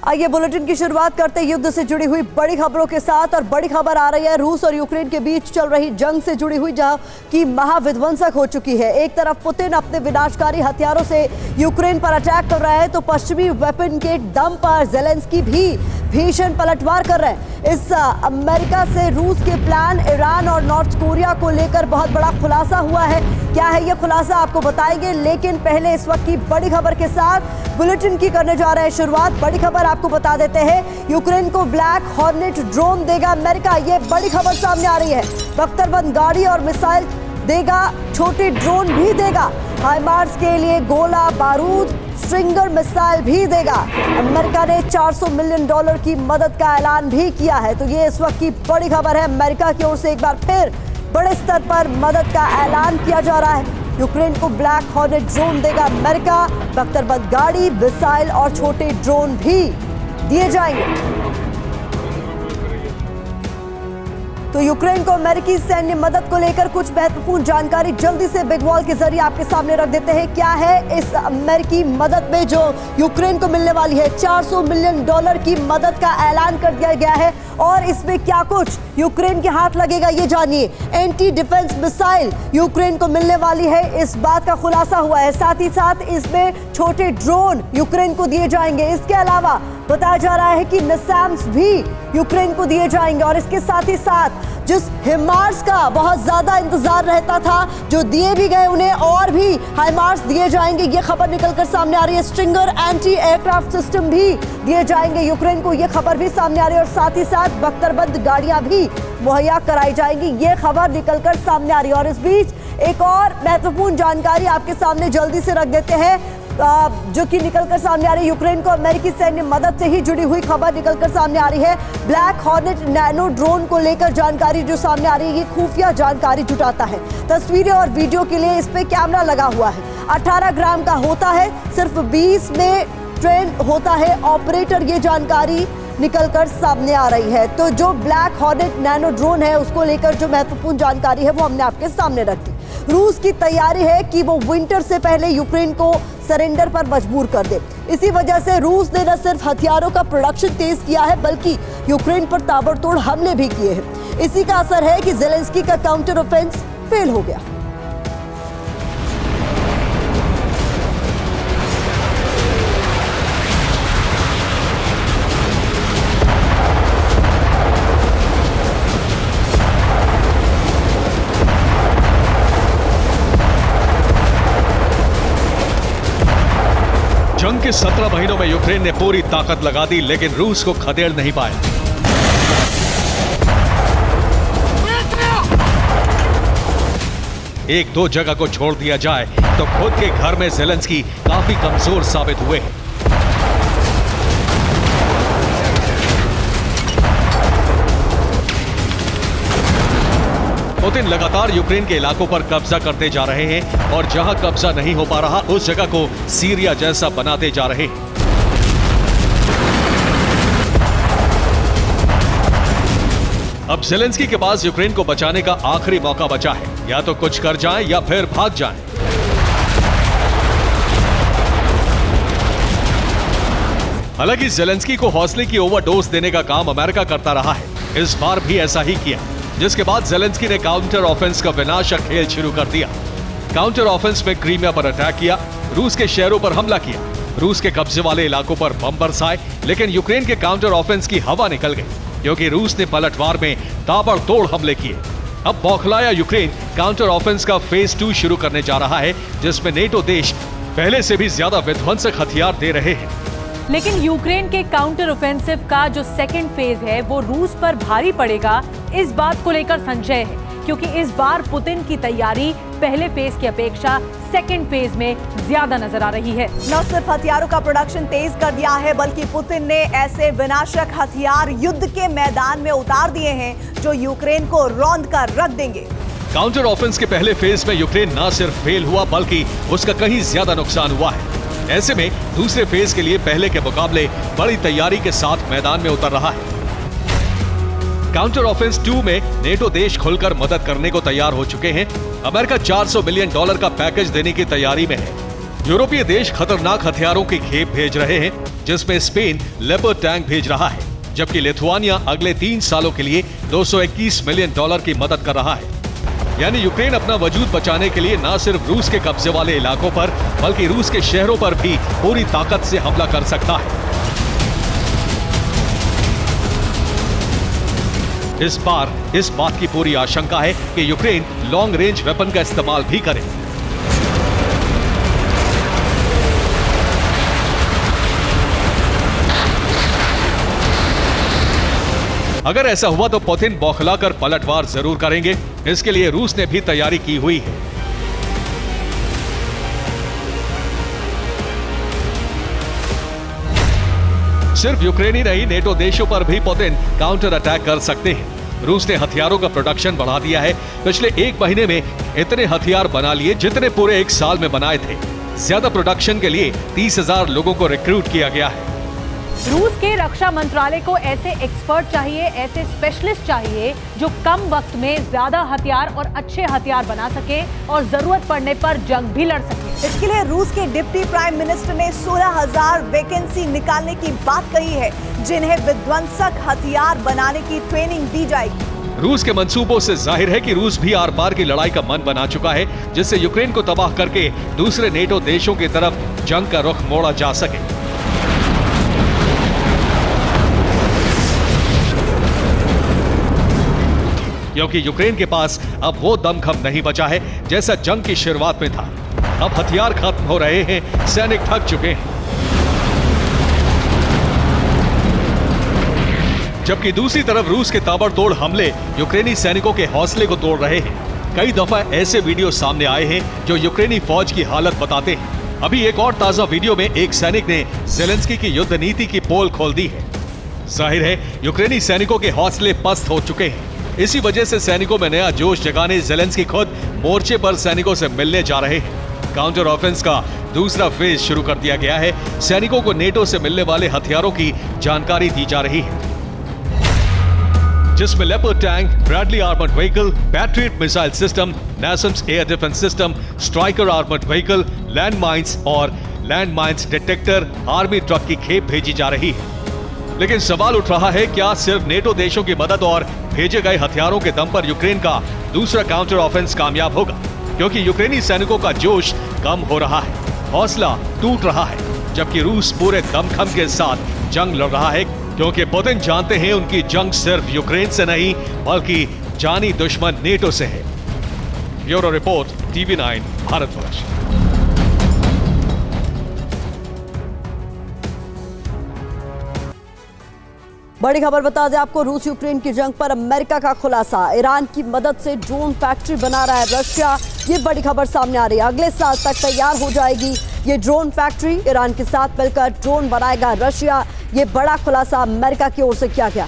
आइए बुलेटिन की शुरुआत करते हैं युद्ध से जुड़ी हुई बड़ी खबरों के साथ। और बड़ी खबर आ रही है रूस और यूक्रेन के बीच चल रही जंग से जुड़ी हुई, जहां की महाविध्वंसक हो चुकी है। एक तरफ पुतिन अपने विनाशकारी हथियारों से यूक्रेन पर अटैक कर रहा है, तो पश्चिमी वेपन के दम पर ज़ेलेंस्की भी भीषण पलटवार कर रहे हैं। इस अमेरिका से रूस के प्लान, ईरान और नॉर्थ कोरिया को लेकर बहुत बड़ा खुलासा हुआ है। क्या है ये खुलासा आपको बताएंगे, लेकिन पहले इस वक्त की बड़ी खबर के साथ बुलेटिन की करने जा रहे हैं शुरुआत। बड़ी खबर आपको बता देते हैं, यूक्रेन को ब्लैक हॉर्नेट ड्रोन देगा अमेरिका। ये बड़ी खबर सामने आ रही है। बख्तरबंद गाड़ी और मिसाइल देगा, छोटे ड्रोन भी देगा, हाइमार्स के लिए गोला बारूद, स्ट्रिंगर मिसाइल भी देगा। अमेरिका ने $400 मिलियन की मदद का ऐलान भी किया है। तो ये इस वक्त की बड़ी खबर है। अमेरिका की ओर से एक बार फिर बड़े स्तर पर मदद का ऐलान किया जा रहा है। यूक्रेन को ब्लैक हॉर्नेट ड्रोन देगा अमेरिका, बख्तरबंद गाड़ी, मिसाइल और छोटे ड्रोन भी दिए जाएंगे। तो यूक्रेन को अमेरिकी सैन्य मदद को लेकर कुछ महत्वपूर्ण जानकारी जल्दी से बिग वॉल के जरिए आपके सामने रख देते हैं। क्या है इस अमेरिकी मदद में जो यूक्रेन को मिलने वाली है? $400 मिलियन की मदद का ऐलान कर दिया गया है। और इसमें क्या कुछ यूक्रेन के हाथ लगेगा, ये जानिए। एंटी डिफेंस मिसाइल यूक्रेन को मिलने वाली है, इस बात का खुलासा हुआ है। साथ ही साथ इसमें छोटे ड्रोन यूक्रेन को दिए जाएंगे। इसके अलावा बताया जा रहा है कि नसैम्स भी यूक्रेन को दिए जाएंगे। और इसके साथ ही साथ जिस हिमार्स का बहुत ज्यादा इंतजार रहता था, जो दिए भी गए, उन्हें और भी हाइमार्स दिए जाएंगे। ये खबर निकलकर सामने आ रही है। स्ट्रिंगर एंटी एयरक्राफ्ट सिस्टम भी दिए जाएंगे यूक्रेन को, ये खबर भी सामने आ रही है। और साथ ही साथ बख्तरबंद गाड़ियां भी मुहैया कराई जाएंगी, ये खबर निकलकर सामने आ रही है। और इस बीच एक और महत्वपूर्ण जानकारी आपके सामने जल्दी से रख देते हैं, जो कि निकलकर सामने आ रही है। यूक्रेन को अमेरिकी सैन्य मदद से ही जुड़ी हुई खबर निकलकर सामने आ रही है। ब्लैक हॉर्नेट नैनो ड्रोन को लेकर जानकारी जो सामने आ रही है, ये खुफिया जानकारी जुटाता है। तस्वीरें और वीडियो के लिए इस पे कैमरा लगा हुआ है। 18 ग्राम का होता है, सिर्फ 20 में ट्रेन होता है ऑपरेटर, ये जानकारी निकलकर सामने आ रही है। तो जो ब्लैक हॉर्नेट नैनो ड्रोन है, उसको लेकर जो महत्वपूर्ण जानकारी है वो हमने आपके सामने रखी। रूस की तैयारी है कि वो विंटर से पहले यूक्रेन को सरेंडर पर मजबूर कर दे। इसी वजह से रूस ने न सिर्फ हथियारों का प्रोडक्शन तेज किया है, बल्कि यूक्रेन पर ताबड़तोड़ हमले भी किए हैं। इसी का असर है कि ज़ेलेंस्की का काउंटर ऑफेंस फेल हो गया। जंग के 17 महीनों में यूक्रेन ने पूरी ताकत लगा दी, लेकिन रूस को खदेड़ नहीं पाया। एक दो जगह को छोड़ दिया जाए तो खुद के घर में ज़ेलेंस्की काफी कमजोर साबित हुए हैं। पुतिन लगातार यूक्रेन के इलाकों पर कब्जा करते जा रहे हैं और जहां कब्जा नहीं हो पा रहा, उस जगह को सीरिया जैसा बनाते जा रहे हैं। अब ज़ेलेंस्की के पास यूक्रेन को बचाने का आखिरी मौका बचा है। या तो कुछ कर जाएं या फिर भाग जाएं। हालांकि ज़ेलेंस्की को हौसले की ओवरडोज देने का काम अमेरिका करता रहा है। इस बार भी ऐसा ही किया, जिसके बाद ज़ेलेंस्की ने काउंटर ऑफेंस का विनाशक खेल शुरू कर दिया। काउंटर ऑफेंस में क्रीमिया पर अटैक किया, रूस के शहरों पर हमला किया, रूस के कब्जे वाले इलाकों पर बम बरसाए। लेकिन यूक्रेन के काउंटर ऑफेंस की हवा निकल गई, क्योंकि रूस ने पलटवार में ताबड़तोड़ हमले किए। अब बौखलाया यूक्रेन काउंटर ऑफेंस का फेज 2 शुरू करने जा रहा है, जिसमें नेटो देश पहले से भी ज्यादा विध्वंसक हथियार दे रहे हैं। लेकिन यूक्रेन के काउंटर ऑफेंसिव का जो सेकेंड फेज है, वो रूस पर भारी पड़ेगा, इस बात को लेकर संशय है। क्योंकि इस बार पुतिन की तैयारी पहले फेज की अपेक्षा सेकेंड फेज में ज्यादा नजर आ रही है। न सिर्फ हथियारों का प्रोडक्शन तेज कर दिया है, बल्कि पुतिन ने ऐसे विनाशक हथियार युद्ध के मैदान में उतार दिए हैं जो यूक्रेन को रौंद कर रख देंगे। काउंटर ऑफेंस के पहले फेज में यूक्रेन न सिर्फ फेल हुआ, बल्कि उसका कहीं ज्यादा नुकसान हुआ है। ऐसे में दूसरे फेज के लिए पहले के मुकाबले बड़ी तैयारी के साथ मैदान में उतर रहा है। काउंटर ऑफेंस 2 में नेटो देश खुलकर मदद करने को तैयार हो चुके हैं। अमेरिका $400 मिलियन का पैकेज देने की तैयारी में है। यूरोपीय देश खतरनाक हथियारों की खेप भेज रहे हैं, जिसमें स्पेन लेपर्ड टैंक भेज रहा है, जबकि लिथुआनिया अगले 3 सालों के लिए $221 मिलियन की मदद कर रहा है। यानी यूक्रेन अपना वजूद बचाने के लिए न सिर्फ रूस के कब्जे वाले इलाकों पर, बल्कि रूस के शहरों पर भी पूरी ताकत से हमला कर सकता है। इस बार इस बात की पूरी आशंका है कि यूक्रेन लॉन्ग रेंज वेपन का इस्तेमाल भी करे। अगर ऐसा हुआ तो पुतिन बौखलाकर पलटवार जरूर करेंगे। इसके लिए रूस ने भी तैयारी की हुई है। सिर्फ यूक्रेन ही नहीं, नेटो देशों पर भी पुतिन काउंटर अटैक कर सकते हैं। रूस ने हथियारों का प्रोडक्शन बढ़ा दिया है। पिछले 1 महीने में इतने हथियार बना लिए जितने पूरे 1 साल में बनाए थे। ज्यादा प्रोडक्शन के लिए 30,000 लोगों को रिक्रूट किया गया है। रूस के रक्षा मंत्रालय को ऐसे एक्सपर्ट चाहिए, ऐसे स्पेशलिस्ट चाहिए जो कम वक्त में ज्यादा हथियार और अच्छे हथियार बना सके और जरूरत पड़ने पर जंग भी लड़ सके। इसके लिए रूस के डिप्टी प्राइम मिनिस्टर ने 16,000 वैकेंसी निकालने की बात कही है, जिन्हें विध्वंसक हथियार बनाने की ट्रेनिंग दी जाएगी। रूस के मंसूबों से जाहिर है कि रूस भी आर पार की लड़ाई का मन बना चुका है, जिससे यूक्रेन को तबाह करके दूसरे नेटो देशों की तरफ जंग का रुख मोड़ा जा सके। क्योंकि यूक्रेन के पास अब वो दमखम नहीं बचा है जैसा जंग की शुरुआत में था। अब हथियार खत्म हो रहे हैं, सैनिक थक चुके हैं। जबकि दूसरी तरफ रूस के ताबड़तोड़ हमले यूक्रेनी सैनिकों के हौसले को तोड़ रहे हैं। कई दफा ऐसे वीडियो सामने आए हैं जो यूक्रेनी फौज की हालत बताते हैं। अभी एक और ताजा वीडियो में एक सैनिक ने ज़ेलेंस्की की युद्ध नीति की पोल खोल दी है। जाहिर है यूक्रेनी सैनिकों के हौसले पस्त हो चुके हैं। इसी वजह से सैनिकों में नया जोश जगाने ज़ेलेंस्की खुद मोर्चे पर सैनिकों से मिलने जा रहे हैं। काउंटर ऑफेंस का दूसरा फेज शुरू कर दिया गया है। सैनिकों को नेटो से मिलने वाले हथियारों की जानकारी दी जा रही है, जिसमें leopard tank, Bradley armoured vehicle, Patriot missile system, NASAMS air defence system, Stryker armoured vehicle, land mines और land mines detector, army truck की खेप भेजी जा रही है। लेकिन सवाल उठ रहा है, क्या सिर्फ नेटो देशों की मदद और भेजे गए हथियारों के दम पर यूक्रेन का दूसरा काउंटर ऑफेंस कामयाब होगा? क्योंकि यूक्रेनी सैनिकों का जोश कम हो रहा है, हौसला टूट रहा है, जबकि रूस पूरे दमखम के साथ जंग लड़ रहा है। क्योंकि पुतिन जानते हैं उनकी जंग सिर्फ यूक्रेन से नहीं बल्कि जानी दुश्मन नेटो से है। Bureau report, TV9 Bharatvarsh. बड़ी खबर बता दें आपको, रूस यूक्रेन की जंग पर अमेरिका का खुलासा। ईरान की मदद से ड्रोन फैक्ट्री बना रहा है रशिया। ये बड़ी खबर सामने आ रही है। अगले साल तक तैयार हो जाएगी ये ड्रोन फैक्ट्री। ईरान के साथ मिलकर ड्रोन बनाएगा रशिया। ये बड़ा खुलासा अमेरिका की ओर से किया गया।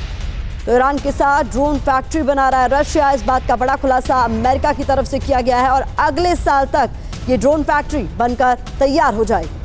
तो ईरान के साथ ड्रोन फैक्ट्री बना रहा है रशिया, इस बात का बड़ा खुलासा अमेरिका की तरफ से किया गया है और अगले साल तक ये ड्रोन फैक्ट्री बनकर तैयार हो जाएगी।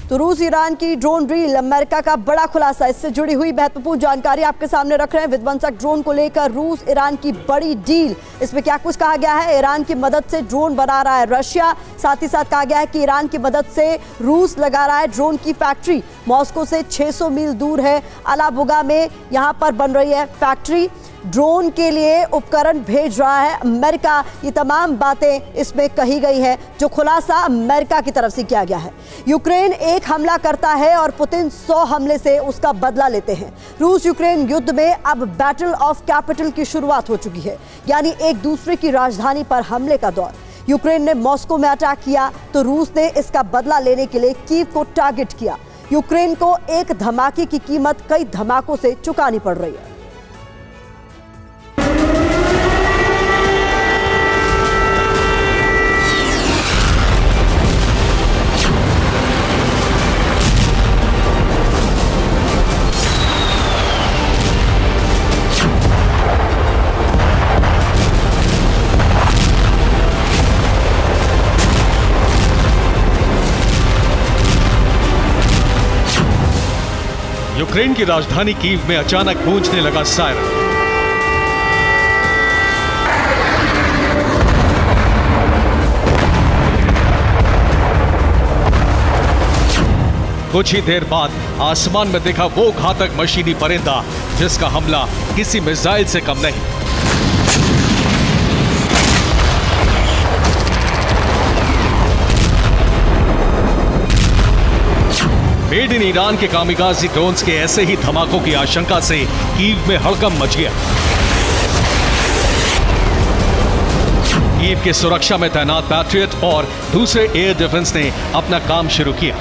तो रूस ईरान की ड्रोन डील, अमेरिका का बड़ा खुलासा। इससे जुड़ी हुई महत्वपूर्ण जानकारी आपके सामने रख रहे हैं। विध्वंसक ड्रोन को लेकर रूस ईरान की बड़ी डील, इसमें क्या कुछ कहा गया है? ईरान की मदद से ड्रोन बना रहा है रशिया। साथ ही साथ कहा गया है कि ईरान की मदद से रूस लगा रहा है ड्रोन की फैक्ट्री। मॉस्को से 600 मील दूर है अलाबुगा में यहाँ पर बन रही है फैक्ट्री। ड्रोन के लिए उपकरण भेज रहा है अमेरिका। ये तमाम बातें इसमें कही गई है, जो खुलासा अमेरिका की तरफ से किया गया है। यूक्रेन एक हमला करता है और पुतिन 100 हमले से उसका बदला लेते हैं। रूस यूक्रेन युद्ध में अब बैटल ऑफ कैपिटल की शुरुआत हो चुकी है, यानी एक दूसरे की राजधानी पर हमले का दौर। यूक्रेन ने मॉस्को में अटैक किया तो रूस ने इसका बदला लेने के लिए कीव को टारगेट किया। यूक्रेन को एक धमाके की कीमत कई धमाकों से चुकानी पड़ रही है। यूक्रेन की राजधानी कीव में अचानक गूंजने लगा सायरन। कुछ ही देर बाद आसमान में देखा वो घातक मशीनी परिंदा जिसका हमला किसी मिसाइल से कम नहीं। मेड इन ईरान के कामिकाज़ी ड्रोन्स के ऐसे ही धमाकों की आशंका से कीव में हड़कंप मच गया। कीव की सुरक्षा में तैनात पैट्रियट और दूसरे एयर डिफेंस ने अपना काम शुरू किया।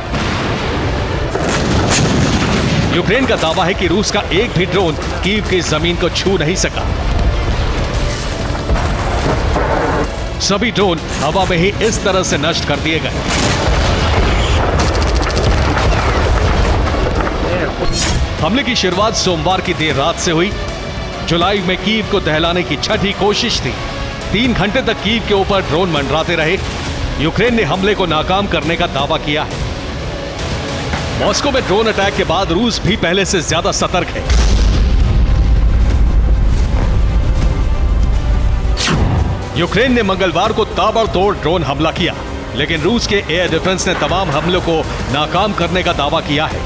यूक्रेन का दावा है कि रूस का एक भी ड्रोन कीव की जमीन को छू नहीं सका। सभी ड्रोन हवा में ही इस तरह से नष्ट कर दिए गए। हमले की शुरुआत सोमवार की देर रात से हुई। जुलाई में कीव को दहलाने की छठी कोशिश थी। 3 घंटे तक कीव के ऊपर ड्रोन मंडराते रहे। यूक्रेन ने हमले को नाकाम करने का दावा किया है। मॉस्को में ड्रोन अटैक के बाद रूस भी पहले से ज्यादा सतर्क है। यूक्रेन ने मंगलवार को ताबड़तोड़ ड्रोन हमला किया, लेकिन रूस के एयर डिफेंस ने तमाम हमलों को नाकाम करने का दावा किया है।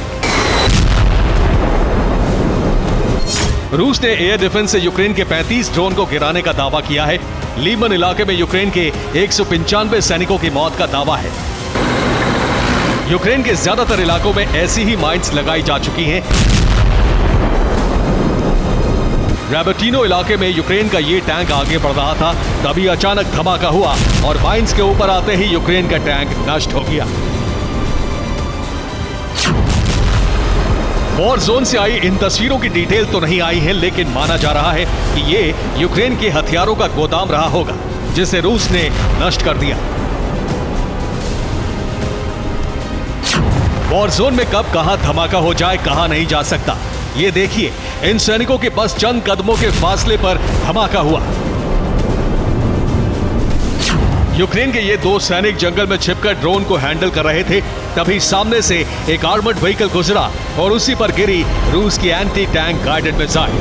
रूस ने एयर डिफेंस से यूक्रेन के 35 ड्रोन को गिराने का दावा किया है। लीमन इलाके में यूक्रेन के 195 सैनिकों की मौत का दावा है। यूक्रेन के ज्यादातर इलाकों में ऐसी ही माइंस लगाई जा चुकी हैं। रैबटिनो इलाके में यूक्रेन का ये टैंक आगे बढ़ रहा था, तभी अचानक धमाका हुआ और माइंस के ऊपर आते ही यूक्रेन का टैंक नष्ट हो गया। वॉर जोन से आई इन तस्वीरों की डिटेल तो नहीं आई है, लेकिन माना जा रहा है कि ये यूक्रेन के हथियारों का गोदाम रहा होगा जिसे रूस ने नष्ट कर दिया। वॉर जोन में कब कहां धमाका हो जाए कहा नहीं जा सकता। ये देखिए, इन सैनिकों के बस चंद कदमों के फासले पर धमाका हुआ। यूक्रेन के ये 2 सैनिक जंगल में छिपकर ड्रोन को हैंडल कर रहे थे, तभी सामने से एक आर्मर्ड व्हीकल गुजरा और उसी पर गिरी रूस की anti tank guided missile.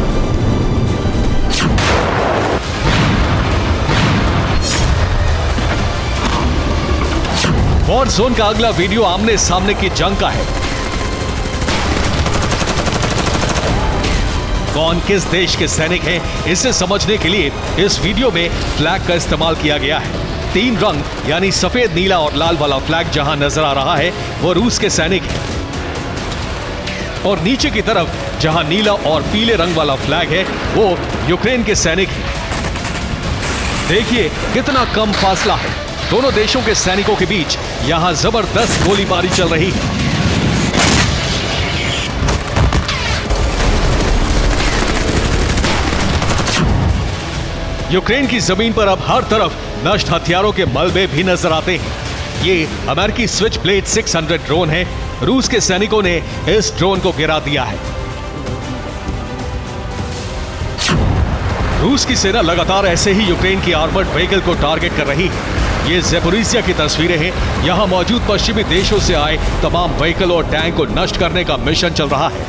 War zone का अगला वीडियो आमने सामने की जंग का है। कौन किस देश के सैनिक हैं, इसे समझने के लिए इस वीडियो में फ्लैग का इस्तेमाल किया गया है। 3 रंग यानी सफेद, नीला और लाल वाला फ्लैग जहां नजर आ रहा है वो रूस के सैनिक हैं, और नीचे की तरफ जहां नीला और पीले रंग वाला फ्लैग है वो यूक्रेन के सैनिक हैं। देखिए कितना कम फासला है दोनों देशों के सैनिकों के बीच। यहां जबरदस्त गोलीबारी चल रही है। यूक्रेन की जमीन पर अब हर तरफ नष्ट हथियारों के मलबे भी नजर आते हैं। ये अमेरिकी स्विच ब्लेड 600 ड्रोन है। रूस के सैनिकों ने इस ड्रोन को गिरा दिया है। रूस की सेना लगातार ऐसे ही यूक्रेन की आर्मर्ड व्हीकल को टारगेट कर रही है। ये ज़ेपोरिज़िया की तस्वीरें हैं। यहां मौजूद पश्चिमी देशों से आए तमाम व्हीकल और टैंक को नष्ट करने का मिशन चल रहा है।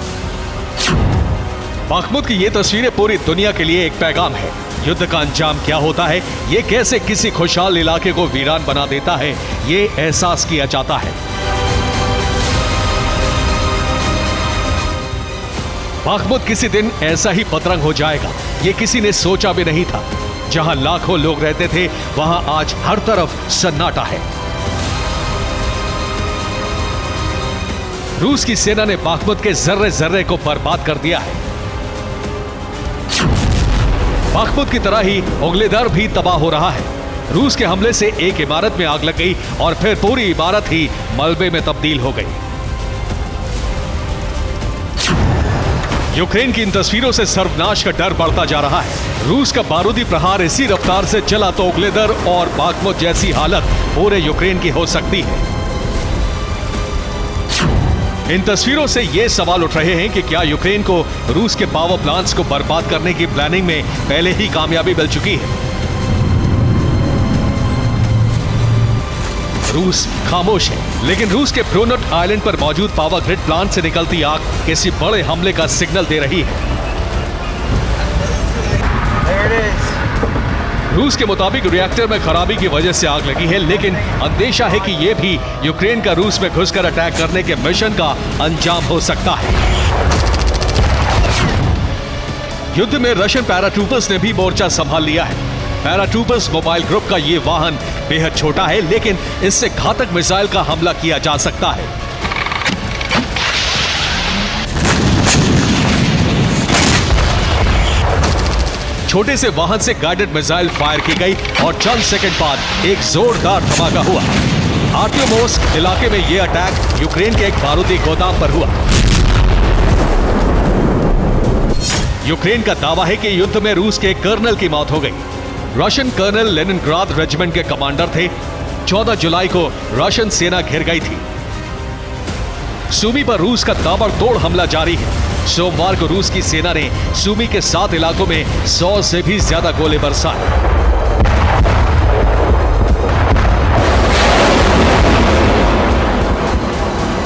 बाख्मुत की ये तस्वीरें पूरी दुनिया के लिए एक पैगाम है। युद्ध का अंजाम क्या होता है, ये कैसे किसी खुशहाल इलाके को वीरान बना देता है, ये एहसास किया जाता है। बाख्मुत किसी दिन ऐसा ही पतरंग हो जाएगा, ये किसी ने सोचा भी नहीं था। जहां लाखों लोग रहते थे वहां आज हर तरफ सन्नाटा है। रूस की सेना ने बाख्मुत के जर्रे जर्रे को बर्बाद कर दिया है। बाख्मुत की तरह ही ओग्लेदर भी तबाह हो रहा है। रूस के हमले से एक इमारत में आग लग गई और फिर पूरी इमारत ही मलबे में तब्दील हो गई। यूक्रेन की इन तस्वीरों से सर्वनाश का डर बढ़ता जा रहा है। रूस का बारूदी प्रहार इसी रफ्तार से चला तो ओग्लेदर और बाख्मुत जैसी हालत पूरे यूक्रेन की हो सकती है। इन तस्वीरों से ये सवाल उठ रहे हैं कि क्या यूक्रेन को रूस के पावर प्लांट्स को बर्बाद करने की प्लानिंग में पहले ही कामयाबी मिल चुकी है। रूस खामोश है, लेकिन रूस के ब्रोनट आइलैंड पर मौजूद पावर ग्रिड प्लांट से निकलती आग किसी बड़े हमले का सिग्नल दे रही है। रूस के मुताबिक रिएक्टर में खराबी की वजह से आग लगी है, लेकिन अंदेशा है कि यह भी यूक्रेन का रूस में घुसकर अटैक करने के मिशन का अंजाम हो सकता है। युद्ध में रशियन पैराट्रूपर्स ने भी मोर्चा संभाल लिया है। पैराट्रूपर्स मोबाइल ग्रुप का यह वाहन बेहद छोटा है, लेकिन इससे घातक मिसाइल का हमला किया जा सकता है। छोटे से वाहन से गाइडेड मिसाइल फायर की गई और चंद सेकंड बाद एक जोरदार धमाका हुआ। आर्ट्योमोस्क इलाके में यह अटैक यूक्रेन के एक बारूदी गोदाम पर हुआ। यूक्रेन का दावा है कि युद्ध में रूस के कर्नल की मौत हो गई। रशियन कर्नल लेनिनग्राद रेजिमेंट के कमांडर थे। 14 जुलाई को रशियन सेना घिर गई थी। सूमी पर रूस का ताबड़तोड़ हमला जारी है। सोमवार को रूस की सेना ने सूमी के 7 इलाकों में 100 से भी ज्यादा गोले बरसाए।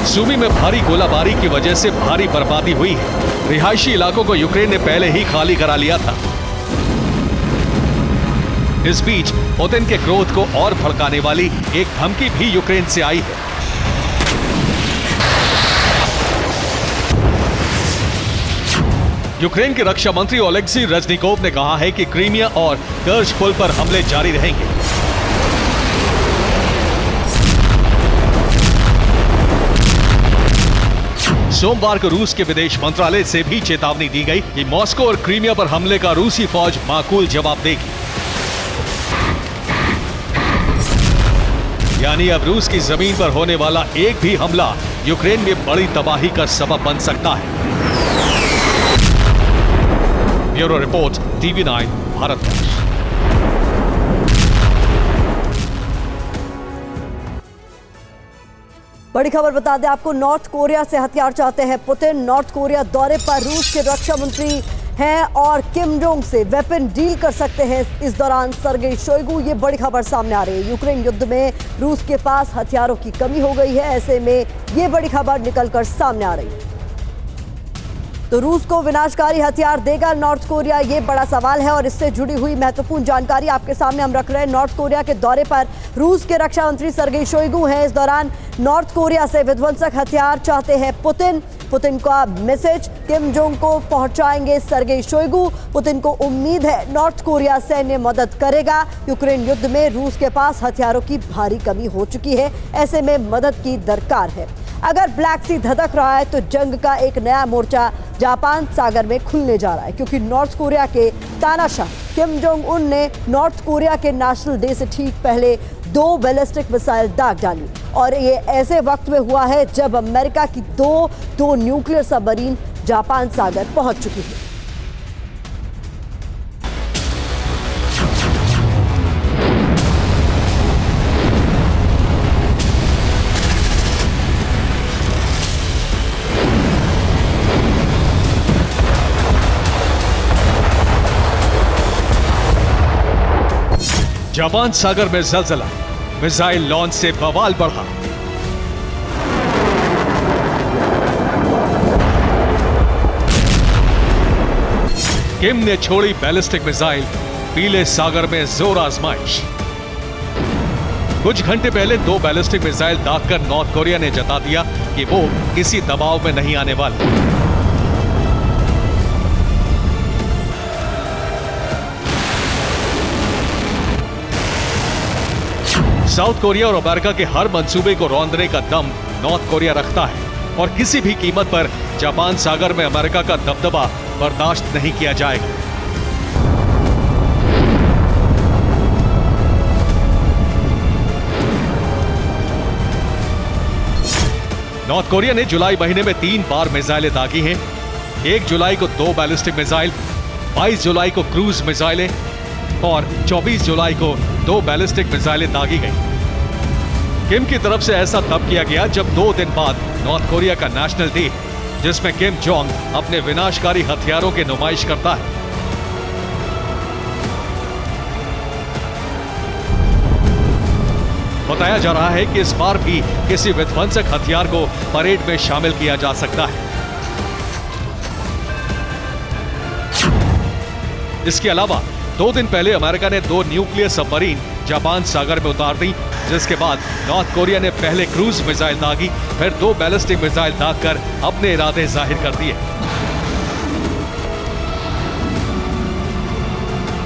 सूमी में भारी गोलाबारी की वजह से भारी बर्बादी हुई है। रिहायशी इलाकों को यूक्रेन ने पहले ही खाली करा लिया था। इस बीच पुतिन के क्रोध को और भड़काने वाली एक धमकी भी यूक्रेन से आई है। यूक्रेन के रक्षा मंत्री ओलेक्सी रेजनिकोव ने कहा है कि क्रीमिया और कर्ज पुल पर हमले जारी रहेंगे। सोमवार को रूस के विदेश मंत्रालय से भी चेतावनी दी गई कि मॉस्को और क्रीमिया पर हमले का रूसी फौज माकूल जवाब देगी। यानी अब रूस की जमीन पर होने वाला एक भी हमला यूक्रेन में बड़ी तबाही का सबब बन सकता है। Bureau report, TV9 Bharatvarsh. बड़ी खबर बता दें आपको, नॉर्थ कोरिया से हथियार चाहते हैं पुतिन। नॉर्थ कोरिया दौरे पर रूस के रक्षा मंत्री हैं और किम जोंग से वेपन डील कर सकते हैं इस दौरान सर्गेई शोइगु। ये बड़ी खबर सामने आ रही है। यूक्रेन युद्ध में रूस के पास हथियारों की कमी हो गई है। ऐसे में ये बड़ी खबर निकलकर सामने आ रही है। तो रूस को विनाशकारी हथियार देगा नॉर्थ कोरिया, ये बड़ा सवाल है और इससे जुड़ी हुई महत्वपूर्ण जानकारी आपके सामने हम रख रहे हैं। नॉर्थ कोरिया के दौरे पर रूस के रक्षा मंत्री सर्गेई शोइगु हैं। इस दौरान नॉर्थ कोरिया से विध्वंसक हथियार चाहते हैं पुतिन। पुतिन का मैसेज किम जोंग को पहुंचाएंगे सर्गेई शोइगु। पुतिन को उम्मीद है नॉर्थ कोरिया सैन्य मदद करेगा। यूक्रेन युद्ध में रूस के पास हथियारों की भारी कमी हो चुकी है। ऐसे में मदद की दरकार है। अगर ब्लैक सी धधक रहा है तो जंग का एक नया मोर्चा जापान सागर में खुलने जा रहा है, क्योंकि नॉर्थ कोरिया के तानाशाह किम जोंग उन ने नॉर्थ कोरिया के नेशनल डे से ठीक पहले 2 बैलिस्टिक मिसाइल दाग डाली और ये ऐसे वक्त में हुआ है जब अमेरिका की दो न्यूक्लियर सबमरीन जापान सागर पहुंच चुकी है। जापान सागर में जलजला, मिसाइल लॉन्च से बवाल बढ़ा। किम ने छोड़ी बैलिस्टिक मिसाइल, पीले सागर में जोर आजमाइश। कुछ घंटे पहले 2 बैलिस्टिक मिसाइल दागकर नॉर्थ कोरिया ने जता दिया कि वो किसी दबाव में नहीं आने वाले। साउथ कोरिया और अमेरिका के हर मंसूबे को रौंदने का दम नॉर्थ कोरिया रखता है और किसी भी कीमत पर जापान सागर में अमेरिका का दबदबा बर्दाश्त नहीं किया जाएगा। नॉर्थ कोरिया ने जुलाई महीने में 3 बार मिसाइलें दागी हैं। 1 जुलाई को 2 बैलिस्टिक मिसाइल, 22 जुलाई को क्रूज मिसाइलें और 24 जुलाई को 2 बैलिस्टिक मिसाइलें दागी गई। किम की तरफ से ऐसा तब किया गया जब 2 दिन बाद नॉर्थ कोरिया का नेशनल डे, जिसमें किम जोंग अपने विनाशकारी हथियारों की नुमाइश करता है। बताया जा रहा है कि इस बार भी किसी विध्वंसक हथियार को परेड में शामिल किया जा सकता है। इसके अलावा 2 दिन पहले अमेरिका ने 2 न्यूक्लियर सबमरीन जापान सागर में उतार दी, जिसके बाद नॉर्थ कोरिया ने पहले क्रूज मिसाइल दागी, फिर 2 बैलिस्टिक मिसाइल दागकर अपने इरादे जाहिर कर दिए।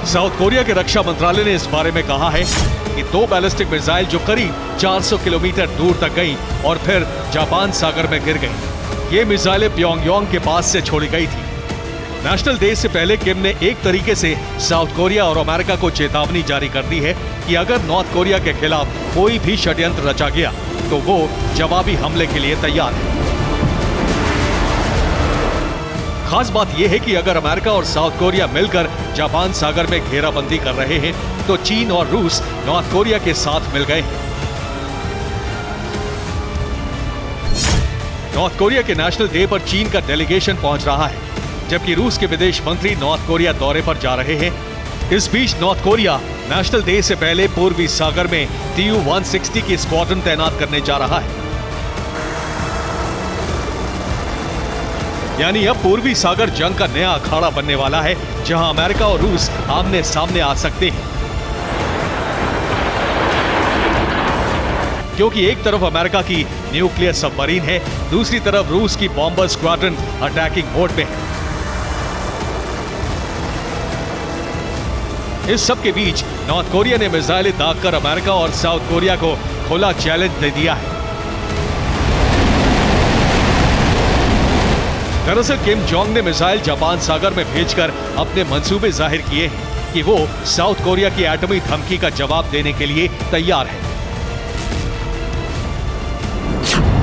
साउथ कोरिया के रक्षा मंत्रालय ने इस बारे में कहा है कि 2 बैलिस्टिक मिसाइल जो करीब 400 किलोमीटर दूर तक गईं और फिर जापान सागर में गिर गईं। ये मिसाइलें प्योंगयांग के पास से छोड़ी गई थी। नेशनल डे से पहले किम ने एक तरीके से साउथ कोरिया और अमेरिका को चेतावनी जारी कर दी है कि अगर नॉर्थ कोरिया के खिलाफ कोई भी षड्यंत्र रचा गया तो वो जवाबी हमले के लिए तैयार है। खास बात यह है कि अगर अमेरिका और साउथ कोरिया मिलकर जापान सागर में घेराबंदी कर रहे हैं तो चीन और रूस नॉर्थ कोरिया के साथ मिल गए हैं। नॉर्थ कोरिया के नेशनल डे पर चीन का डेलीगेशन पहुंच रहा है, जबकि रूस के विदेश मंत्री नॉर्थ कोरिया दौरे पर जा रहे हैं। इस बीच नॉर्थ कोरिया नेशनल डे से पहले पूर्वी सागर में TU-160 की स्क्वाड्रन तैनात करने जा रहा है। यानी अब पूर्वी सागर जंग का नया अखाड़ा बनने वाला है, जहां अमेरिका और रूस आमने सामने आ सकते हैं। क्योंकि एक तरफ अमेरिका की न्यूक्लियर सबमरीन है, दूसरी तरफ रूस की बॉम्बर स्क्वाड्रन अटैकिंग मोड में है। इस सब के बीच नॉर्थ कोरिया ने मिसाइलें दागकर अमेरिका और साउथ कोरिया को खुला चैलेंज दे दिया है। दरअसल किम जोंग ने मिसाइल जापान सागर में भेजकर अपने मंसूबे जाहिर किए हैं कि वो साउथ कोरिया की एटमी धमकी का जवाब देने के लिए तैयार है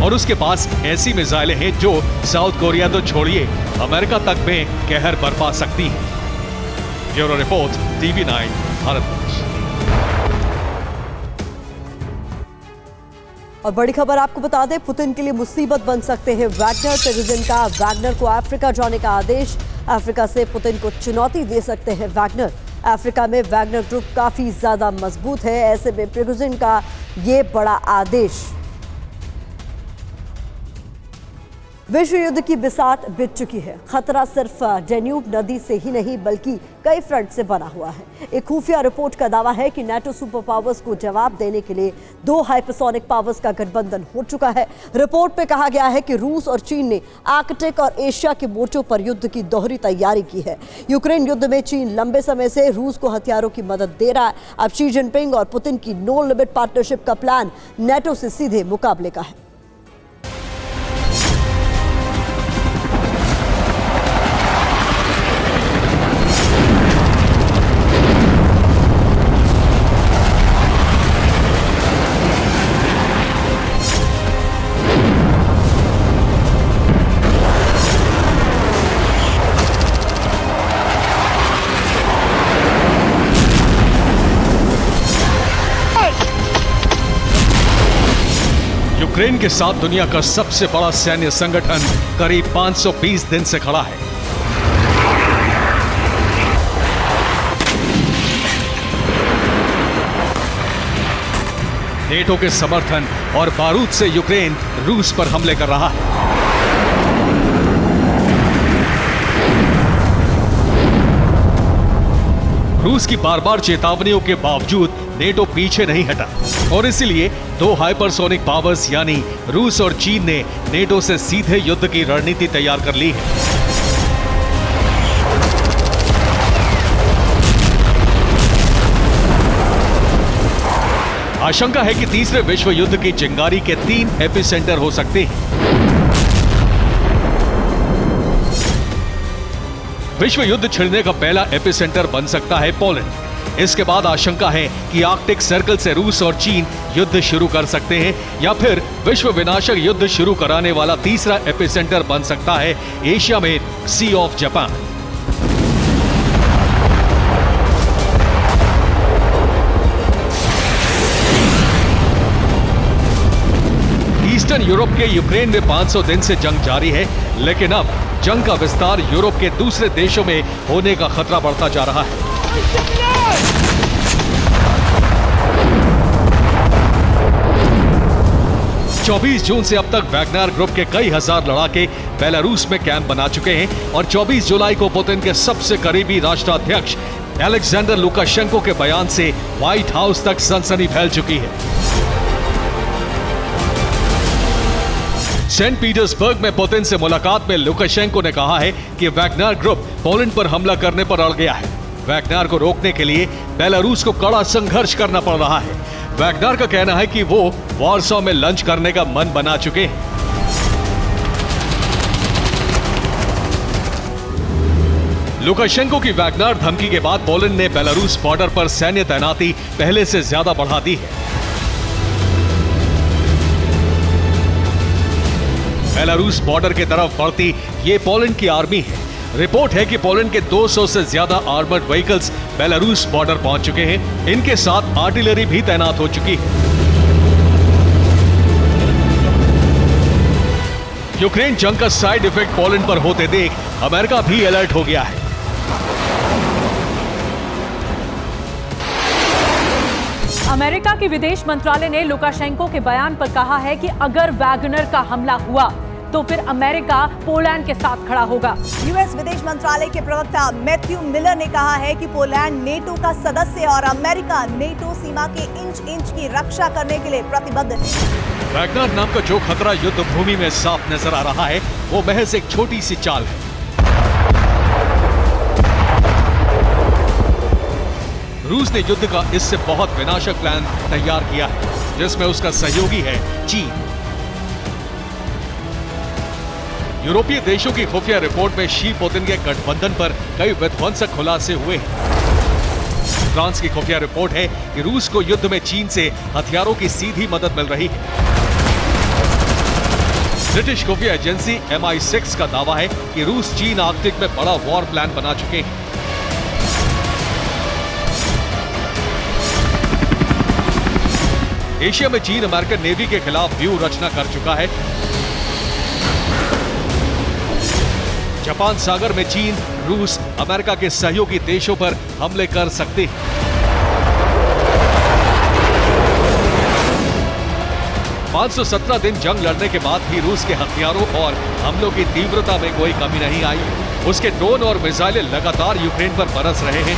और उसके पास ऐसी मिसाइलें हैं जो साउथ कोरिया तो छोड़िए अमेरिका तक में कहर बरपा सकती हैं। Bureau report, TV9 Bharatvarsh. और बड़ी खबर आपको बता दें, पुतिन के लिए मुसीबत बन सकते हैं वैगनर। प्रेसिडेंट का वैगनर को अफ्रीका जाने का आदेश। अफ्रीका से पुतिन को चुनौती दे सकते हैं वैगनर। अफ्रीका में वैगनर ग्रुप काफी ज्यादा मजबूत है, ऐसे में प्रेसिडेंट का ये बड़ा आदेश। विश्व युद्ध की बिसात बिछ चुकी है। खतरा सिर्फ डेन्यूब नदी से ही नहीं बल्कि कई फ्रंट से बना हुआ है। एक खुफिया रिपोर्ट का दावा है कि नाटो सुपर पावर्स को जवाब देने के लिए 2 हाइपरसोनिक पावर्स का गठबंधन हो चुका है। रिपोर्ट में कहा गया है कि रूस और चीन ने आर्कटिक और एशिया के मोर्चों पर युद्ध की दोहरी तैयारी की है। यूक्रेन युद्ध में चीन लंबे समय से रूस को हथियारों की मदद दे रहा है। अब शी जिनपिंग और पुतिन की नो लिमिट पार्टनरशिप का प्लान नाटो से सीधे मुकाबले का है। यूक्रेन के साथ दुनिया का सबसे बड़ा सैन्य संगठन करीब 520 दिन से खड़ा है। नेटो के समर्थन और बारूद से यूक्रेन रूस पर हमले कर रहा है। रूस की बार बार चेतावनियों के बावजूद नेटो पीछे नहीं हटा और इसलिए 2 हाइपरसोनिक पावर्स यानी रूस और चीन ने नेटो से सीधे युद्ध की रणनीति तैयार कर ली है। आशंका है कि तीसरे विश्व युद्ध की चिंगारी के 3 एपिसेंटर हो सकते हैं। विश्व युद्ध छिड़ने का पहला एपिसेंटर बन सकता है पोलैंड। इसके बाद आशंका है कि आर्कटिक सर्कल से रूस और चीन युद्ध शुरू कर सकते हैं या फिर विश्व विनाशक युद्ध शुरू कराने वाला तीसरा एपिसेंटर बन सकता है एशिया में सी ऑफ जापान। ईस्टर्न यूरोप के यूक्रेन में 500 दिन से जंग जारी है, लेकिन अब जंग का विस्तार यूरोप के दूसरे देशों में होने का खतरा बढ़ता जा रहा है। 24 जून से अब तक वैगनर ग्रुप के कई हजार लड़ाके बेलारूस में कैंप बना चुके हैं और 24 जुलाई को पुतिन के सबसे करीबी राष्ट्राध्यक्ष अलेक्जेंडर लुकाशेंको के बयान से व्हाइट हाउस तक सनसनी फैल चुकी है। सेंट पीटर्सबर्ग में पुतिन से मुलाकात में लुकाशेंको ने कहा है कि वैगनर ग्रुप पोलैंड पर हमला करने पर अड़ गया है। वैगनर को रोकने के लिए बेलारूस को कड़ा संघर्ष करना पड़ रहा है। वैगनर का कहना है कि वो वॉर्सो में लंच करने का मन बना चुके हैं। लुकाशेंको की वैगनर धमकी के बाद पोलैंड ने बेलारूस बॉर्डर पर सैन्य तैनाती पहले से ज्यादा बढ़ा दी है। बेलारूस बॉर्डर की तरफ बढ़ती ये पोलैंड की आर्मी है। रिपोर्ट है कि पोलैंड के 200 से ज्यादा आर्मर्ड व्हीकल्स बेलारूस बॉर्डर पहुंच चुके हैं। इनके साथ आर्टिलरी भी तैनात हो चुकी है। यूक्रेन जंग का साइड इफेक्ट पोलैंड पर होते देख अमेरिका भी अलर्ट हो गया है। अमेरिका के विदेश मंत्रालय ने लुकाशेंको के बयान पर कहा है कि अगर वैगनर का हमला हुआ तो फिर अमेरिका पोलैंड के साथ खड़ा होगा। यूएस विदेश मंत्रालय के प्रवक्ता मैथ्यू मिलर ने कहा है कि पोलैंड नेटो का सदस्य और अमेरिका नेटो सीमा के इंच इंच की रक्षा करने के लिए प्रतिबद्ध है। वैगनर नाम का जो खतरा युद्ध भूमि में साफ नजर आ रहा है वो महज एक छोटी सी चाल है। रूस ने युद्ध का इससे बहुत विनाशक प्लान तैयार किया है जिसमें उसका सहयोगी है चीन। यूरोपीय देशों की खुफिया रिपोर्ट में शी पुतिन के गठबंधन पर कई विध्वंसक खुलासे हुए हैं। फ्रांस की खुफिया रिपोर्ट है कि रूस को युद्ध में चीन से हथियारों की सीधी मदद मिल रही है। ब्रिटिश खुफिया एजेंसी MI6 का दावा है कि रूस चीन आर्कटिक में बड़ा वॉर प्लान बना चुके हैं। एशिया में चीन अमेरिकन नेवी के खिलाफ व्यूह रचना कर चुका है। जापान सागर में चीन, रूस, अमेरिका के सहयोगी देशों पर हमले कर सकते हैं। 517 दिन जंग लड़ने के बाद भी रूस के हथियारों और हमलों की तीव्रता में कोई कमी नहीं आई। उसके ड्रोन और मिसाइलें लगातार यूक्रेन पर बरस रहे हैं।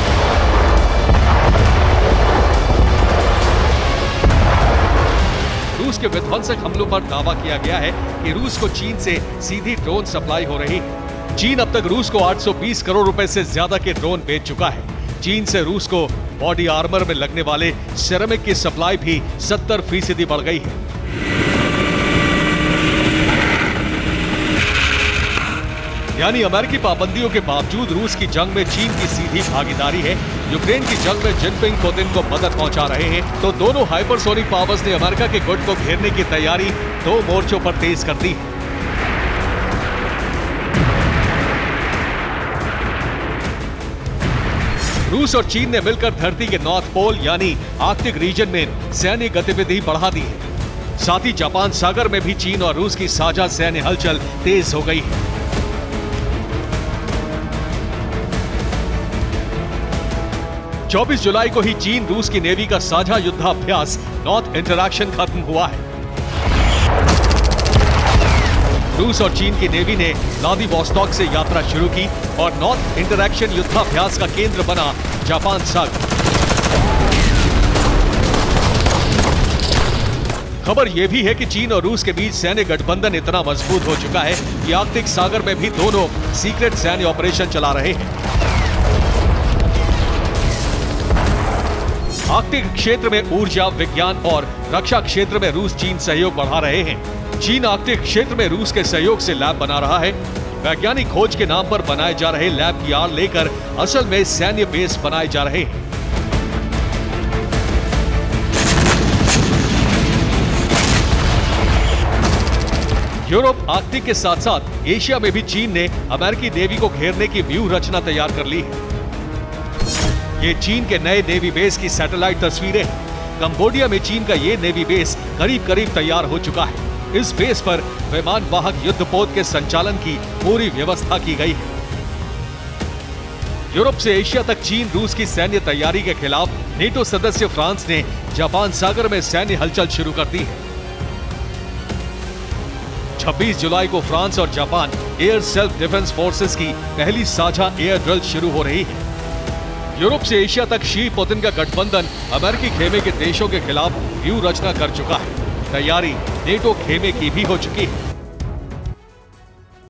रूस के विध्वंसक हमलों पर दावा किया गया है कि रूस को चीन से सीधी ड्रोन सप्लाई हो रही है। चीन अब तक रूस को 820 करोड़ रुपए से ज्यादा के ड्रोन बेच चुका है। चीन से रूस को बॉडी आर्मर में लगने वाले सिरेमिक की सप्लाई भी 70% बढ़ गई है। यानी अमेरिकी पाबंदियों के बावजूद रूस की जंग में चीन की सीधी भागीदारी है। यूक्रेन की जंग में जिनपिंग पुतिन को मदद पहुंचा रहे हैं तो दोनों हाइपरसोनिक पावर्स ने अमेरिका के गुट को घेरने की तैयारी 2 मोर्चों पर तेज कर दी है। रूस और चीन ने मिलकर धरती के नॉर्थ पोल यानी आर्कटिक रीजन में सैन्य गतिविधि बढ़ा दी है। साथ ही जापान सागर में भी चीन और रूस की साझा सैन्य हलचल तेज हो गई है। चौबीस जुलाई को ही चीन रूस की नेवी का साझा युद्धाभ्यास नॉर्थ इंटरैक्शन खत्म हुआ है। रूस और चीन की नेवी ने व्लादिवोस्टॉक से यात्रा शुरू की और नॉर्थ इंटरैक्शन युद्धाभ्यास का केंद्र बना जापान सागर। खबर यह भी है कि चीन और रूस के बीच सैन्य गठबंधन इतना मजबूत हो चुका है कि आर्कटिक सागर में भी दोनों सीक्रेट सैन्य ऑपरेशन चला रहे हैं। आर्कटिक क्षेत्र में ऊर्जा, विज्ञान और रक्षा क्षेत्र में रूस चीन सहयोग बढ़ा रहे हैं। चीन आर्कटिक क्षेत्र में रूस के सहयोग से लैब बना रहा है। वैज्ञानिक खोज के नाम पर बनाए जा रहे लैब की आड़ लेकर असल में सैन्य बेस बनाए जा रहे हैं। यूरोप, आर्कटिक के साथ साथ एशिया में भी चीन ने अमेरिकी नेवी को घेरने की व्यूह रचना तैयार कर ली है। ये चीन के नए नेवी बेस की सैटेलाइट तस्वीरें हैं। कंबोडिया में चीन का ये नेवी बेस करीब करीब तैयार हो चुका है। इस बेस पर विमान वाहक युद्धपोत के संचालन की पूरी व्यवस्था की गई है। यूरोप से एशिया तक चीन रूस की सैन्य तैयारी के खिलाफ नेटो सदस्य फ्रांस ने जापान सागर में सैन्य हलचल शुरू कर दी है। 26 जुलाई को फ्रांस और Japan air self defence forces की पहली साझा एयर ड्रिल शुरू हो रही है। यूरोप से एशिया तक शी पुतिन का गठबंधन अमेरिकी खेमे के देशों के खिलाफ व्यूह रचना कर चुका है। तैयारी नेटो खेमे की भी हो चुकी है।